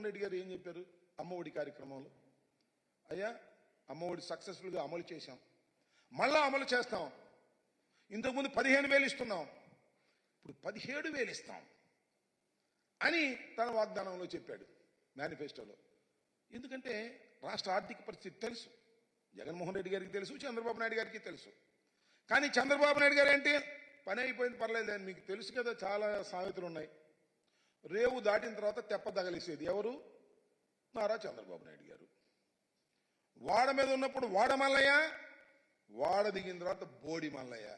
జగన్మోహన్ రెడ్డి గారు ఏం చెప్పారు అమ్మఒడి కార్యక్రమంలో? అయ్యా అమ్మఒడి సక్సెస్ఫుల్గా అమలు చేశాం, మళ్ళా అమలు చేస్తాం. ఇంతకుముందు 15,000 ఇస్తున్నాం, ఇప్పుడు 17,000 ఇస్తాం అని తన వాగ్దానంలో చెప్పాడు, మేనిఫెస్టోలో. ఎందుకంటే రాష్ట్ర ఆర్థిక పరిస్థితి తెలుసు, జగన్మోహన్ రెడ్డి గారికి తెలుసు, చంద్రబాబు నాయుడు గారికి తెలుసు. కానీ చంద్రబాబు నాయుడు గారు ఏంటి, పని అయిపోయింది పర్లేదు అని మీకు తెలుసు కదా. చాలా సామెతలు ఉన్నాయి. రేవు దాటిన తర్వాత తెప్ప తగలేసేది ఎవరు? నారా చంద్రబాబు నాయుడు గారు. వాడ మీద ఉన్నప్పుడు వాడ మల్లయ్య, వాడ దిగిన తర్వాత బోడి మల్లయ్య.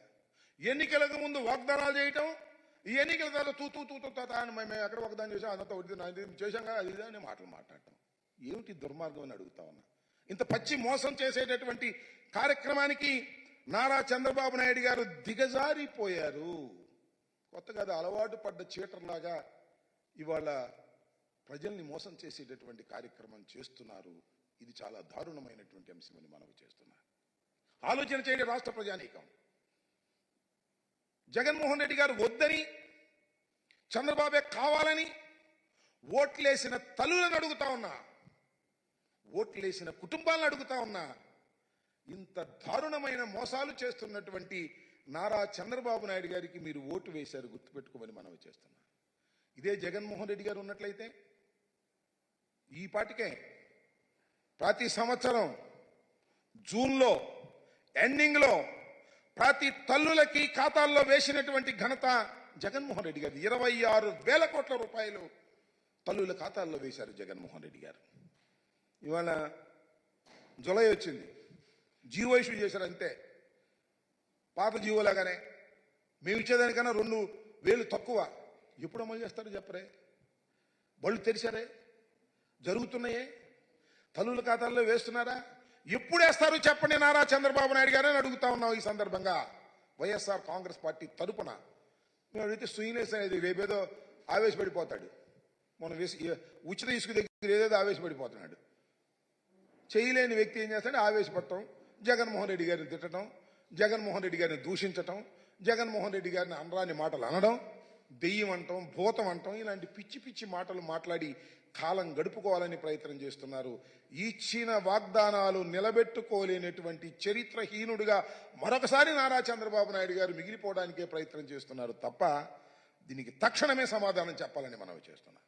ఎన్నికలకు ముందు వాగ్దానాలు చేయటం, ఈ ఎన్నికల తర్వాత తూ అని మేము ఎక్కడ వాగ్దానం చేసాం, అదంతా చేశాం అది అని మాటలు మాట్లాడటం ఏమిటి దుర్మార్గం అని అడుగుతా ఉన్నా. ఇంత పచ్చి మోసం చేసేటటువంటి కార్యక్రమానికి నారా చంద్రబాబు నాయుడు గారు దిగజారిపోయారు. కొత్తగా అది అలవాటు పడ్డ చీటర్లాగా ఇవాళ ప్రజల్ని మోసం చేసేటటువంటి కార్యక్రమం చేస్తున్నారు. ఇది చాలా దారుణమైనటువంటి అంశమని మనవి చేస్తున్నా. ఆలోచన చేయండి రాష్ట్ర ప్రజానీకం. జగన్మోహన్ రెడ్డి గారు వద్దని, చంద్రబాబే కావాలని ఓట్లేసిన తల్లులను అడుగుతా ఉన్నా, ఓట్లేసిన కుటుంబాలను అడుగుతా ఉన్నా. ఇంత దారుణమైన మోసాలు చేస్తున్నటువంటి నారా చంద్రబాబు నాయుడు గారికి మీరు ఓటు వేశారు, గుర్తుపెట్టుకోమని మనవి చేస్తున్నా. ఇదే జగన్మోహన్ రెడ్డి గారు ఉన్నట్లయితే ఈ పాటికే ప్రతి సంవత్సరం జూన్లో ఎండింగ్లో ప్రతి తల్లులకి ఖాతాల్లో వేసినటువంటి ఘనత జగన్మోహన్ రెడ్డి గారు. 26,000 కోట్ల రూపాయలు తల్లుల ఖాతాల్లో వేశారు జగన్మోహన్ రెడ్డి గారు. ఇవాళ జులై వచ్చింది, జీవో ఇష్యూ చేశారు అంతే. పాత జీవోలాగానే మేము ఇచ్చేదానికన్నా 2,000 తక్కువ. ఎప్పుడు అమలు చేస్తారు చెప్పరే? బళ్ళు తెరిచారే? జరుగుతున్నాయే? తల్లుల ఖాతాల్లో వేస్తున్నారా? ఎప్పుడు వేస్తారు చెప్పండి నారా చంద్రబాబు నాయుడు గారు అని అడుగుతా ఉన్నాం. ఈ సందర్భంగా వైఎస్ఆర్ కాంగ్రెస్ పార్టీ తరపున మేము అడిగితే సుయినేస్ అనేది రేపేదో ఆవేశపడిపోతాడు. మనం ఉచిత ఇసుక దగ్గర ఏదేదో ఆవేశపడిపోతున్నాడు. చేయలేని వ్యక్తి ఏం చేస్తాడు? ఆవేశపడటం, జగన్మోహన్ రెడ్డి గారిని తిట్టడం, జగన్మోహన్ రెడ్డి గారిని దూషించటం, జగన్మోహన్ రెడ్డి గారిని అనరాని మాటలు అనడం, దెయ్యం అంటాం, భూతం అంటాం, ఇలాంటి పిచ్చి పిచ్చి మాటలు మాట్లాడి కాలం గడుపుకోవాలని ప్రయత్నం చేస్తున్నారు. ఇచ్చిన వాగ్దానాలు నిలబెట్టుకోలేనటువంటి చరిత్రహీనుడిగా మరొకసారి నారా చంద్రబాబు నాయుడు గారు మిగిలిపోవడానికే ప్రయత్నం చేస్తున్నారు తప్ప దీనికి తక్షణమే సమాధానం చెప్పాలని మనవి చేస్తున్నా.